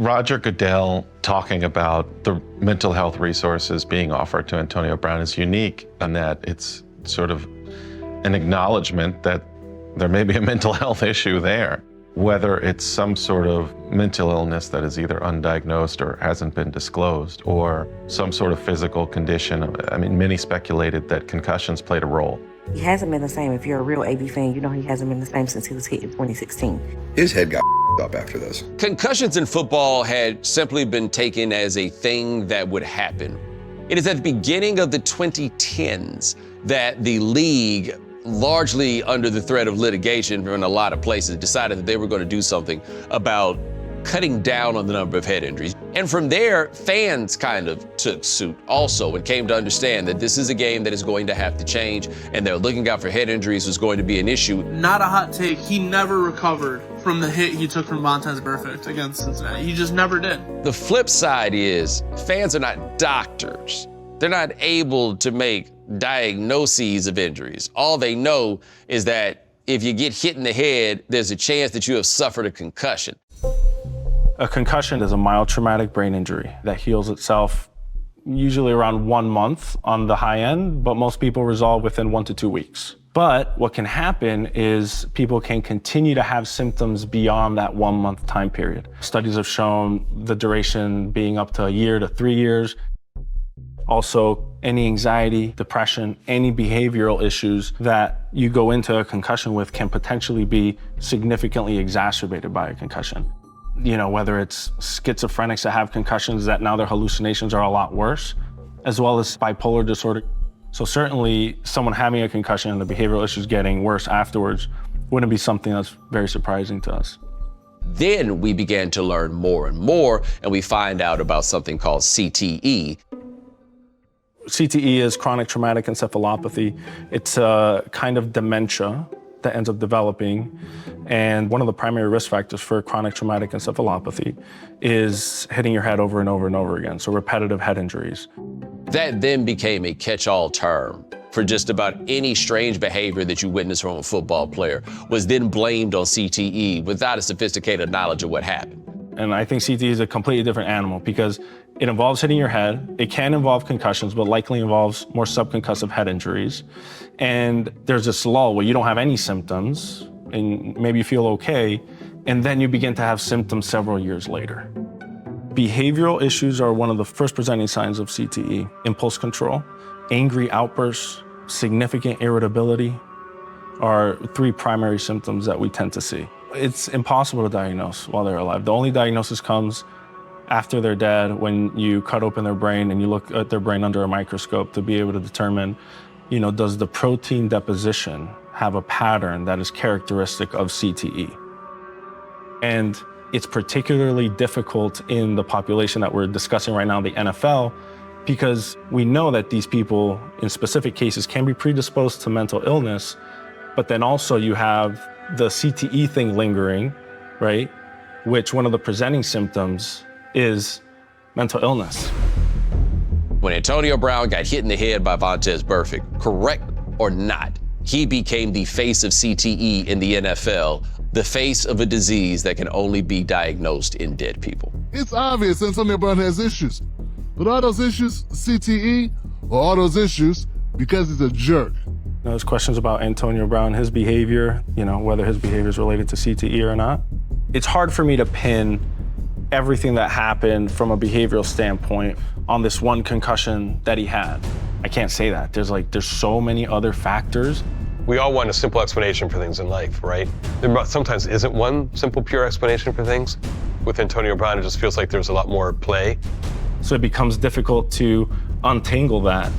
Roger Goodell talking about the mental health resources being offered to Antonio Brown is unique in that it's sort of an acknowledgement that there may be a mental health issue there. Whether it's some sort of mental illness that is either undiagnosed or hasn't been disclosed, or some sort of physical condition. I mean, many speculated that concussions played a role. He hasn't been the same. If you're a real AB fan, you know he hasn't been the same since he was hit in 2016. His head got up after this. Concussions in football had simply been taken as a thing that would happen. It is at the beginning of the 2010s that the league, largely under the threat of litigation from a lot of places, decided that they were going to do something about cutting down on the number of head injuries. And from there, fans kind of took suit also and came to understand that this is a game that is going to have to change, and they're looking out for head injuries was going to be an issue. Not a hot take. He never recovered from the hit he took from Vontaze Burfict against Cincinnati. He just never did. The flip side is fans are not doctors. They're not able to make diagnoses of injuries. All they know is that if you get hit in the head, there's a chance that you have suffered a concussion. A concussion is a mild traumatic brain injury that heals itself usually around 1 month on the high end, but most people resolve within 1 to 2 weeks. But what can happen is people can continue to have symptoms beyond that 1 month time period. Studies have shown the duration being up to 1 year to 3 years. Also, any anxiety, depression, any behavioral issues that you go into a concussion with can potentially be significantly exacerbated by a concussion. You know, whether it's schizophrenics that have concussions that now their hallucinations are a lot worse, as well as bipolar disorder. So certainly someone having a concussion and the behavioral issues getting worse afterwards wouldn't be something that's very surprising to us. Then we began to learn more and more, and we find out about something called CTE. CTE is chronic traumatic encephalopathy. It's a kind of dementia that ends up developing. And one of the primary risk factors for chronic traumatic encephalopathy is hitting your head over and over and over again, so repetitive head injuries. That then became a catch-all term for just about any strange behavior that you witness from a football player, was then blamed on CTE without a sophisticated knowledge of what happened. And I think CTE is a completely different animal because it involves hitting your head. It can involve concussions, but likely involves more subconcussive head injuries. And there's this lull where you don't have any symptoms and maybe you feel okay, and then you begin to have symptoms several years later. Behavioral issues are one of the first presenting signs of CTE. Impulse control, angry outbursts, significant irritability are 3 primary symptoms that we tend to see. It's impossible to diagnose while they're alive. The only diagnosis comes after they're dead when you cut open their brain and you look at their brain under a microscope to be able to determine, you know, does the protein deposition have a pattern that is characteristic of CTE? And it's particularly difficult in the population that we're discussing right now, the NFL, because we know that these people in specific cases can be predisposed to mental illness, but then also you have the CTE thing lingering, right? Which one of the presenting symptoms is mental illness. When Antonio Brown got hit in the head by Vontaze Burfict, correct or not, he became the face of CTE in the NFL, the face of a disease that can only be diagnosed in dead people. It's obvious Antonio Brown has issues, but are those issues CTE or are those issues because he's a jerk? There's questions about Antonio Brown, his behavior, you know, whether his behavior is related to CTE or not. It's hard for me to pin everything that happened from a behavioral standpoint on this one concussion that he had. I can't say that. There's so many other factors. We all want a simple explanation for things in life, right? There sometimes isn't one simple, pure explanation for things. With Antonio Brown, it just feels like there's a lot more play. So it becomes difficult to untangle that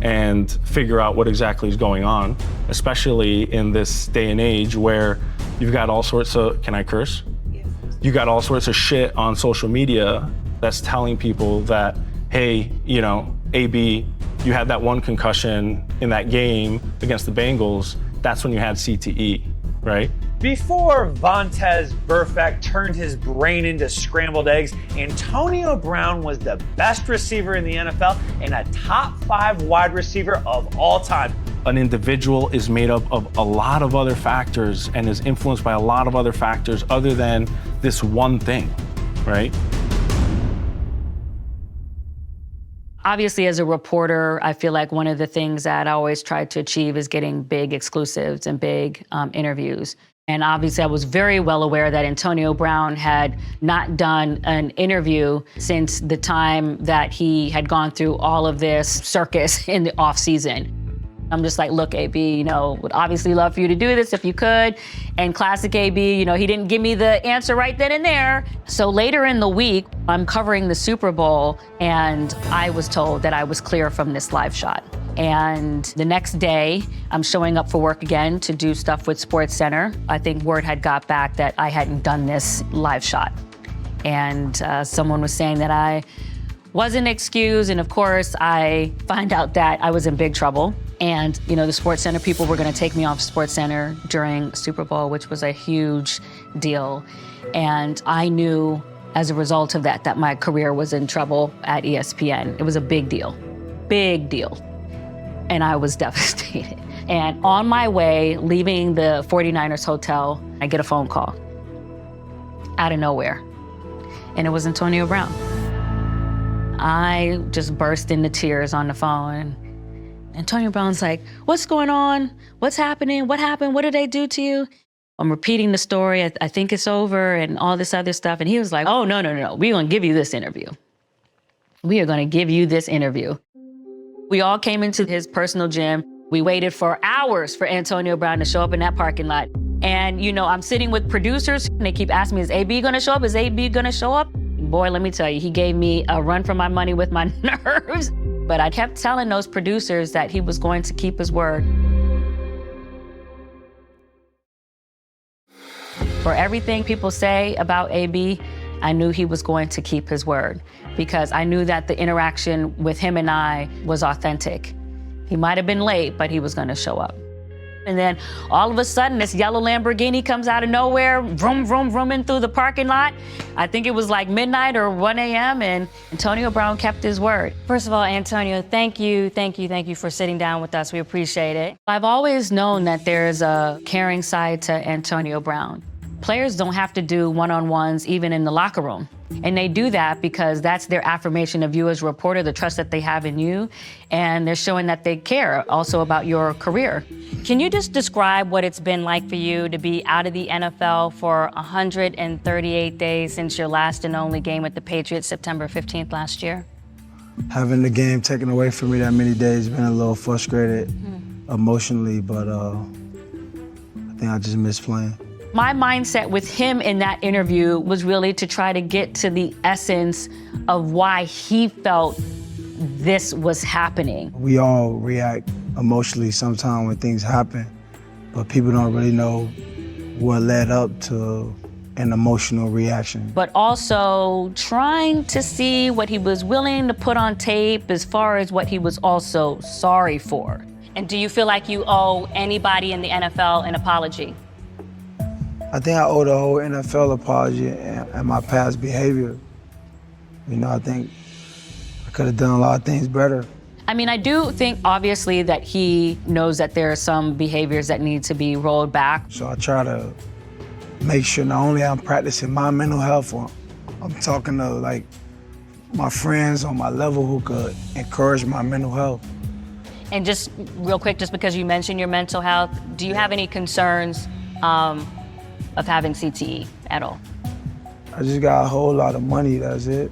and figure out what exactly is going on, especially in this day and age where you've got all sorts of, can I curse? Yes. You got all sorts of shit on social media that's telling people that, hey, you know, AB, you had that one concussion in that game against the Bengals, that's when you had CTE, right? Before Vontaze Burfict turned his brain into scrambled eggs, Antonio Brown was the best receiver in the NFL and a top 5 wide receiver of all time. An individual is made up of a lot of other factors and is influenced by a lot of other factors other than this one thing, right? Obviously, as a reporter, I feel like one of the things that I always try to achieve is getting big exclusives and big interviews. And obviously, I was very well aware that Antonio Brown had not done an interview since the time that he had gone through all of this circus in the off season. I'm just like, look, AB, would obviously love for you to do this if you could. And classic AB, he didn't give me the answer right then and there. So later in the week, I'm covering the Super Bowl, and I was told that I was clear from this live shot. And the next day, I'm showing up for work again to do stuff with SportsCenter. I think word had got back that I hadn't done this live shot. And someone was saying that I wasn't excused. And of course, I find out that I was in big trouble. And, the SportsCenter people were going to take me off SportsCenter during Super Bowl, which was a huge deal. And I knew as a result of that my career was in trouble at ESPN. It was a big deal, big deal. And I was devastated. And on my way, leaving the 49ers hotel, I get a phone call out of nowhere. And it was Antonio Brown. I just burst into tears on the phone. Antonio Brown's like, what's going on? What's happening? What happened? What did they do to you? I'm repeating the story. I think it's over and all this other stuff. And he was like, oh, no. We're going to give you this interview. We are going to give you this interview. We all came into his personal gym. We waited for hours for Antonio Brown to show up in that parking lot. And, I'm sitting with producers and they keep asking me, is AB going to show up? Is AB going to show up? Boy, let me tell you, he gave me a run for my money with my nerves. But I kept telling those producers that he was going to keep his word. For everything people say about AB, I knew he was going to keep his word because I knew that the interaction with him and I was authentic. He might have been late, but he was going to show up. And then all of a sudden, this yellow Lamborghini comes out of nowhere, vroom, vroom, vrooming through the parking lot. I think it was like midnight or 1 a.m., and Antonio Brown kept his word. First of all, Antonio, thank you for sitting down with us. We appreciate it. I've always known that there's a caring side to Antonio Brown. Players don't have to do one-on-ones even in the locker room. And they do that because that's their affirmation of you as a reporter, the trust that they have in you, and they're showing that they care also about your career. Can you just describe what it's been like for you to be out of the NFL for 138 days since your last and only game with the Patriots, September 15th last year? Having the game taken away from me that many days, been a little frustrated emotionally, but I think I just miss playing. My mindset with him in that interview was really to try to get to the essence of why he felt this was happening. We all react emotionally sometimes when things happen, but people don't really know what led up to an emotional reaction. But also trying to see what he was willing to put on tape as far as what he was also sorry for. And do you feel like you owe anybody in the NFL an apology? I think I owe the whole NFL apology and my past behavior. I think I could have done a lot of things better. I mean, I do think, obviously, that he knows that there are some behaviors that need to be rolled back. So I try to make sure not only I'm practicing my mental health, I'm talking to, my friends on my level who could encourage my mental health. And just real quick, just because you mentioned your mental health, do you have any concerns of having CTE at all? I just got a whole lot of money, that's it.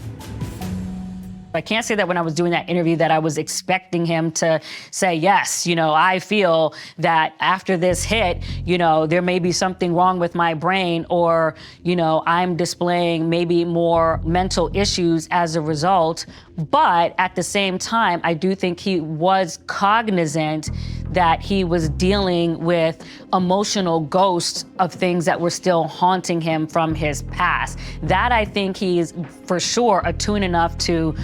I can't say that when I was doing that interview that I was expecting him to say, yes, I feel that after this hit, there may be something wrong with my brain, or, I'm displaying maybe more mental issues as a result. But at the same time, I do think he was cognizant that he was dealing with emotional ghosts of things that were still haunting him from his past. That I think he's for sure attuned enough to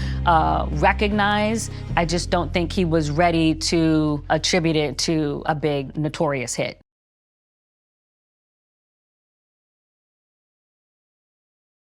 recognize. I just don't think he was ready to attribute it to a big notorious hit.